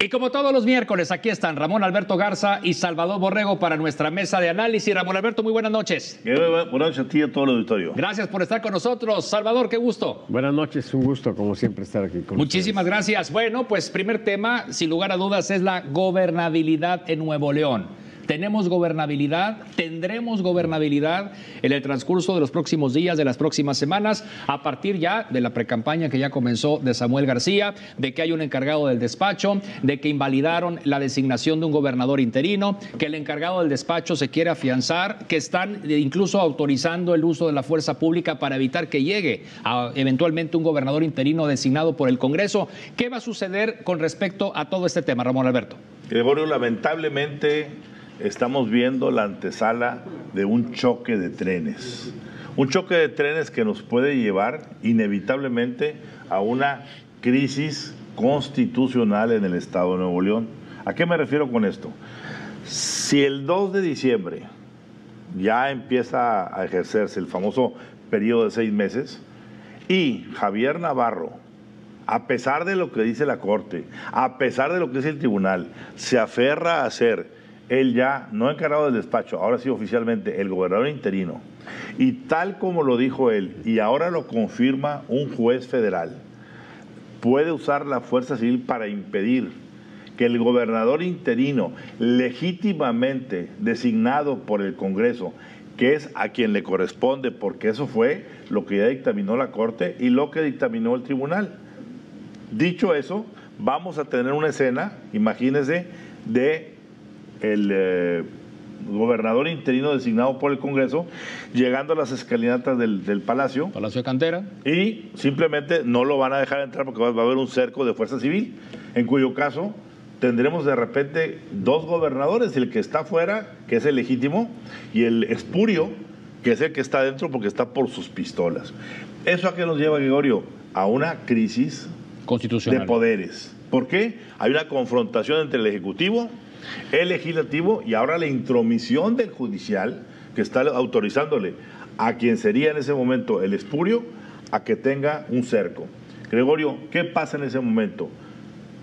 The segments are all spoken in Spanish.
Y como todos los miércoles, aquí están Ramón Alberto Garza y Salvador Borrego para nuestra mesa de análisis. Ramón Alberto, muy buenas noches. Buenas noches a ti y a todo el auditorio. Gracias por estar con nosotros. Salvador, qué gusto. Buenas noches, un gusto como siempre estar aquí con Muchísimas gracias. Bueno, pues primer tema, sin lugar a dudas, es la gobernabilidad en Nuevo León. ¿Tenemos gobernabilidad? ¿Tendremos gobernabilidad en el transcurso de los próximos días, de las próximas semanas, a partir ya de la precampaña que ya comenzó de Samuel García, de que hay un encargado del despacho, de que invalidaron la designación de un gobernador interino, que el encargado del despacho se quiere afianzar, que están incluso autorizando el uso de la fuerza pública para evitar que llegue eventualmente un gobernador interino designado por el Congreso? ¿Qué va a suceder con respecto a todo este tema, Ramón Alberto? Gregorio, lamentablemente estamos viendo la antesala de un choque de trenes. Un choque de trenes que nos puede llevar inevitablemente a una crisis constitucional en el Estado de Nuevo León. ¿A qué me refiero con esto? Si el 2 de diciembre ya empieza a ejercerse el famoso periodo de 6 meses y Javier Navarro, a pesar de lo que dice la Corte, a pesar de lo que dice el Tribunal, se aferra a ser él ya, no encargado del despacho, ahora sí oficialmente el gobernador interino, y tal como lo dijo él, y ahora lo confirma un juez federal, puede usar la fuerza civil para impedir que el gobernador interino, legítimamente designado por el Congreso, que es a quien le corresponde, porque eso fue lo que ya dictaminó la Corte y lo que dictaminó el Tribunal. Dicho eso, vamos a tener una escena, imagínense, de el gobernador interino designado por el Congreso llegando a las escalinatas del Palacio de Cantera, y simplemente no lo van a dejar entrar porque va a haber un cerco de fuerza civil, en cuyo caso tendremos de repente 2 gobernadores, el que está afuera, que es el legítimo, y el espurio, que es el que está adentro porque está por sus pistolas. ¿Eso a qué nos lleva, Gregorio? A una crisis constitucional de poderes. ¿Por qué? Hay una confrontación entre el Ejecutivo, el Legislativo y ahora la intromisión del Judicial, que está autorizándole a quien sería en ese momento el espurio a que tenga un cerco. Gregorio, ¿qué pasa en ese momento?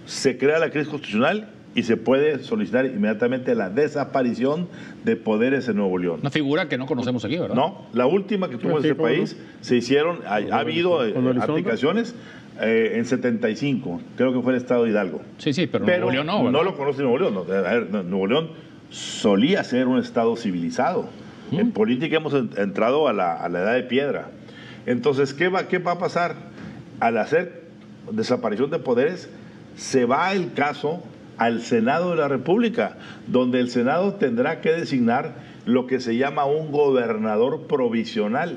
Se crea la crisis constitucional y se puede solicitar inmediatamente la desaparición de poderes en Nuevo León. Una figura que no conocemos aquí, ¿verdad? No, la última que tuvo ese país, se hicieron, ha habido aplicaciones en 75, creo que fue el estado de Hidalgo. Sí, pero Nuevo León no, ¿verdad? No lo conoce Nuevo León. No, a ver, Nuevo León solía ser un estado civilizado. En política hemos entrado a la edad de piedra. Entonces, ¿qué va a pasar? Al hacer desaparición de poderes, se va el caso al Senado de la República, donde el Senado tendrá que designar lo que se llama un gobernador provisional.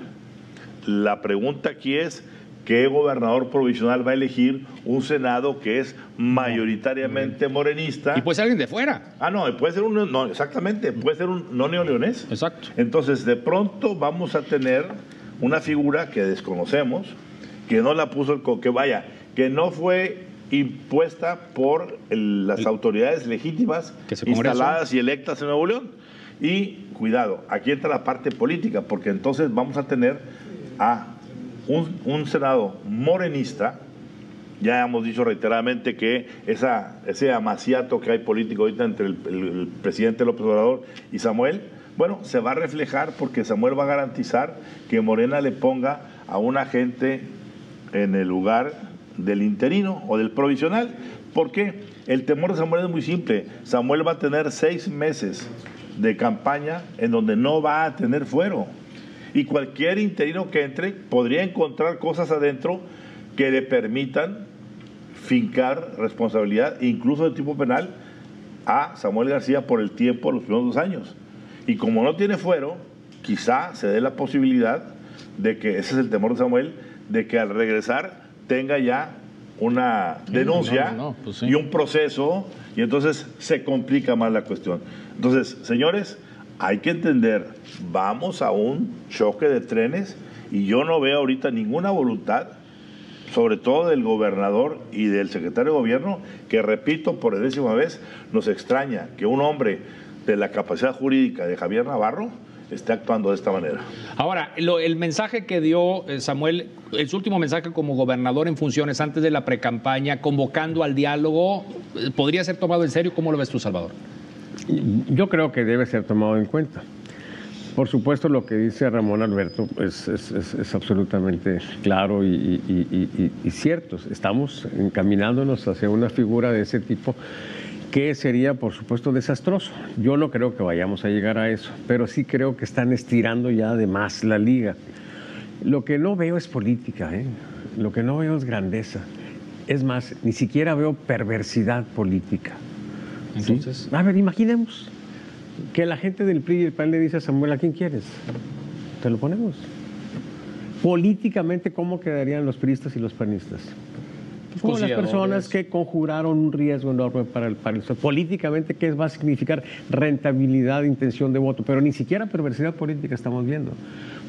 La pregunta aquí es, ¿qué gobernador provisional va a elegir un Senado que es mayoritariamente morenista? Y puede ser alguien de fuera. No, puede ser no, exactamente, puede ser un no neoleonés. Exacto. Entonces, de pronto vamos a tener una figura que desconocemos, que no la puso que no fue impuesta por las autoridades legítimas instaladas y electas en Nuevo León. Y cuidado, aquí entra la parte política, porque entonces vamos a tener a un Senado morenista. Ya hemos dicho reiteradamente que ese amaciato que hay político ahorita entre el presidente López Obrador y Samuel, bueno, se va a reflejar porque Samuel va a garantizar que Morena le ponga a un agente en el lugar del interino o del provisional. ¿Por qué? El temor de Samuel es muy simple. Samuel va a tener 6 meses de campaña en donde no va a tener fuero. Y cualquier interino que entre podría encontrar cosas adentro que le permitan fincar responsabilidad, incluso de tipo penal, a Samuel García por el tiempo de los primeros 2 años. Y como no tiene fuero, quizá se dé la posibilidad de que, ese es el temor de Samuel, de que al regresar tenga ya una denuncia pues sí, y un proceso, y entonces se complica más la cuestión. Entonces, señores, hay que entender, vamos a un choque de trenes y yo no veo ahorita ninguna voluntad, sobre todo del gobernador y del secretario de gobierno, que repito por 10ª vez, nos extraña que un hombre de la capacidad jurídica de Javier Navarro esté actuando de esta manera. Ahora, el mensaje que dio Samuel, el último mensaje como gobernador en funciones antes de la precampaña, convocando al diálogo, ¿podría ser tomado en serio? ¿Cómo lo ves tú, Salvador? Yo creo que debe ser tomado en cuenta. Por supuesto, lo que dice Ramón Alberto es absolutamente claro y cierto. Estamos encaminándonos hacia una figura de ese tipo que sería, por supuesto, desastroso. Yo no creo que vayamos a llegar a eso, pero sí creo que están estirando ya de más la liga. Lo que no veo es política, lo que no veo es grandeza. Es más, ni siquiera veo perversidad política. Entonces, ¿sí? A ver, imaginemos que la gente del PRI y el PAN le dice a Samuel, ¿a quién quieres? Te lo ponemos. Políticamente, ¿cómo quedarían los priistas y los panistas? Como las personas que conjuraron un riesgo enorme para el políticamente, ¿qué va a significar? Rentabilidad, intención de voto, pero ni siquiera perversidad política estamos viendo.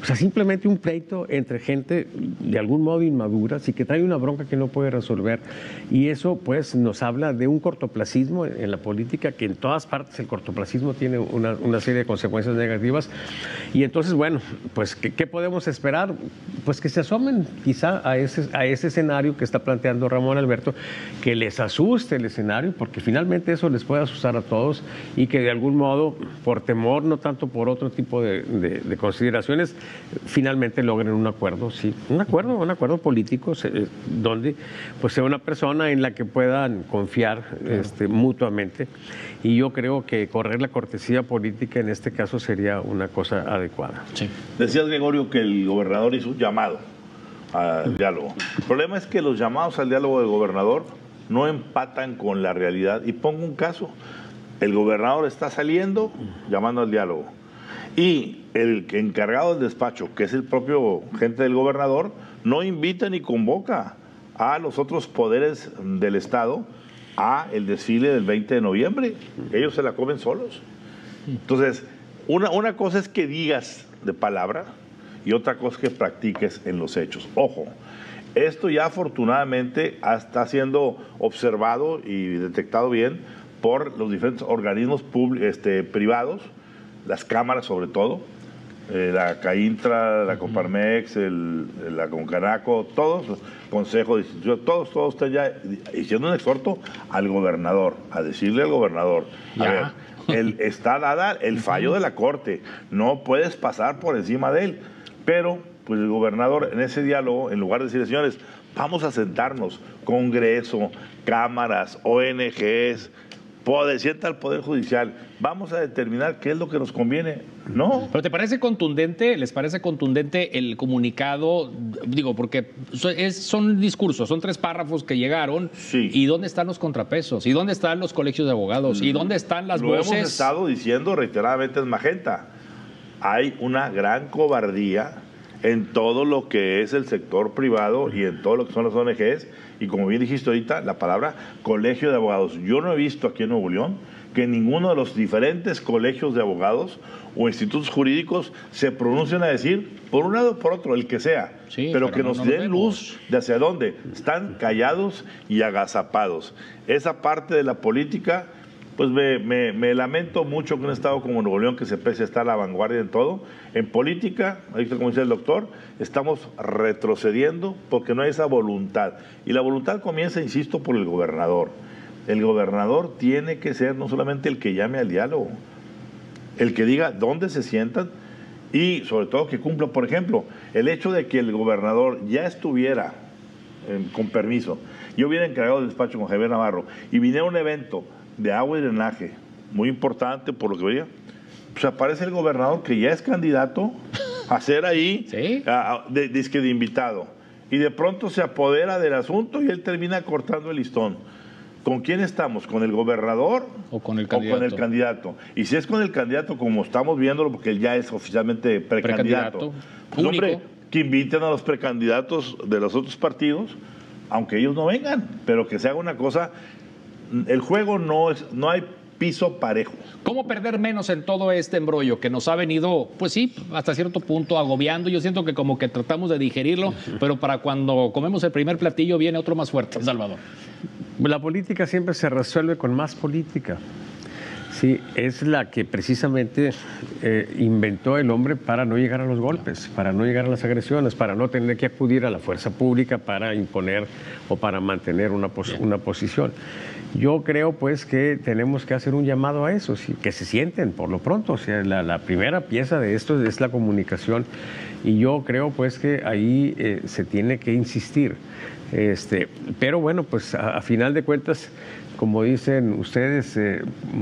O sea, simplemente un pleito entre gente de algún modo inmadura, sí, que trae una bronca que no puede resolver. Y eso, pues, nos habla de un cortoplacismo en la política, que en todas partes el cortoplacismo tiene una serie de consecuencias negativas. Y entonces, bueno, pues, ¿qué podemos esperar? Pues que se asomen quizá a ese escenario que está planteando Ramón Alberto, que les asuste el escenario, porque finalmente eso les puede asustar a todos, y que de algún modo, por temor, no tanto por otro tipo de consideraciones, finalmente logren un acuerdo, sí, un acuerdo político, donde pues sea una persona en la que puedan confiar mutuamente. Y yo creo que correr la cortesía política en este caso sería una cosa adecuada. Sí. Decías, Gregorio, que el gobernador hizo un llamado al diálogo. El problema es que los llamados al diálogo del gobernador no empatan con la realidad. Y pongo un caso: el gobernador está saliendo llamando al diálogo, y el encargado del despacho, que es el propio gente del gobernador, no invita ni convoca a los otros poderes del Estado a el desfile del 20 de noviembre. Ellos se la comen solos. Entonces, una cosa es que digas de palabra y otra cosa es que practiques en los hechos. Ojo, esto ya afortunadamente está siendo observado y detectado bien por los diferentes organismos privados, las cámaras sobre todo, la CAINTRA, la Coparmex, la Concanaco, todos, el Consejo de Instituciones, todos están ya haciendo un exhorto al gobernador, a decirle al gobernador, a ver, está dada el fallo de la Corte, no puedes pasar por encima de él, pero pues el gobernador en ese diálogo, en lugar de decirle, señores, vamos a sentarnos, Congreso, cámaras, ONGs, sienta al Poder Judicial, vamos a determinar qué es lo que nos conviene. No. ¿Pero te parece contundente, les parece contundente el comunicado? Digo, porque son discursos, son 3 párrafos que llegaron. Sí. ¿Y dónde están los contrapesos? ¿Y dónde están los colegios de abogados? ¿Y dónde están las voces? Lo hemos estado diciendo reiteradamente en Magenta. Hay una gran cobardía en todo lo que es el sector privado y en todo lo que son las ONGs, y como bien dijiste ahorita, la palabra colegio de abogados. Yo no he visto aquí en Nuevo León que ninguno de los diferentes colegios de abogados o institutos jurídicos se pronuncien a decir, por un lado o por otro, el que sea, sí, pero que nos den luz de hacia dónde. Están callados y agazapados. Esa parte de la política, pues me lamento mucho que un estado como Nuevo León, que se pese a estar a la vanguardia en todo, en política, como dice el doctor, estamos retrocediendo porque no hay esa voluntad. Y la voluntad comienza, insisto, por el gobernador. El gobernador tiene que ser no solamente el que llame al diálogo, el que diga dónde se sientan y sobre todo que cumpla. Por ejemplo, el hecho de que el gobernador ya estuviera con permiso, yo hubiera encargado del despacho con Javier Navarro y viniera a un evento de agua y drenaje, muy importante por lo que veía, pues aparece el gobernador que ya es candidato a ser ahí, ¿sí? de invitado, y de pronto se apodera del asunto y él termina cortando el listón. ¿Con quién estamos? ¿Con el gobernador o con el candidato? Y si es con el candidato, como estamos viéndolo, porque él ya es oficialmente precandidato, pues, hombre, que inviten a los precandidatos de los otros partidos, aunque ellos no vengan, pero que se haga una cosa. El juego no hay piso parejo. ¿Cómo perder menos en todo este embrollo que nos ha venido, pues sí, hasta cierto punto agobiando? Yo siento que como que tratamos de digerirlo, pero para cuando comemos el primer platillo viene otro más fuerte, Salvador. La política siempre se resuelve con más política. Sí, es la que precisamente inventó el hombre para no llegar a los golpes, para no llegar a las agresiones, para no tener que acudir a la fuerza pública para imponer o para mantener una posición. Yo creo pues que tenemos que hacer un llamado a eso, ¿sí? Que se sienten por lo pronto. O sea, la primera pieza de esto es la comunicación, y yo creo pues que ahí se tiene que insistir. Pero bueno, pues a final de cuentas, como dicen ustedes,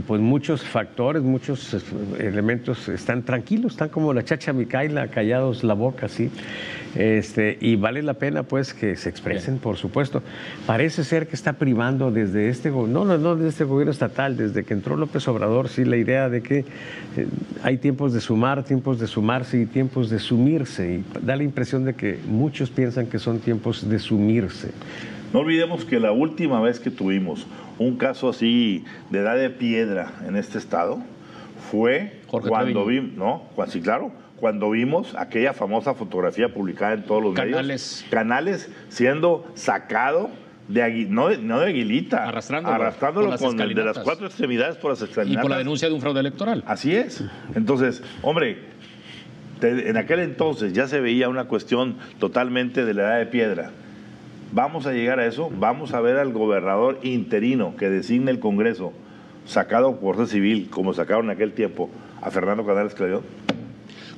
pues muchos factores, muchos elementos están tranquilos, están como la chacha Micaila, callados la boca, ¿sí? Y vale la pena pues que se expresen, por supuesto. Parece ser que está privando desde no desde este gobierno estatal, desde que entró López Obrador, sí, la idea de que hay tiempos de sumar, tiempos de sumarse y tiempos de sumirse, y da la impresión de que muchos piensan que son tiempos de sumirse. No olvidemos que la última vez que tuvimos un caso así de edad de piedra en este estado fue cuando vimos aquella famosa fotografía publicada en todos los medios. Canales siendo sacado no de Aguilita, arrastrándolo de las 4 extremidades por las escalinatas. Y por la denuncia de un fraude electoral. Así es. Entonces, hombre, en aquel entonces ya se veía una cuestión totalmente de la edad de piedra. Vamos a llegar a eso, vamos a ver al gobernador interino que designe el Congreso, sacado por fuerza civil, como sacaron en aquel tiempo a Fernando Canales Clavión.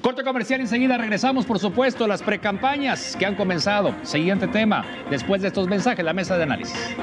Corte comercial, enseguida regresamos, por supuesto, las precampañas que han comenzado. Siguiente tema, después de estos mensajes, la mesa de análisis.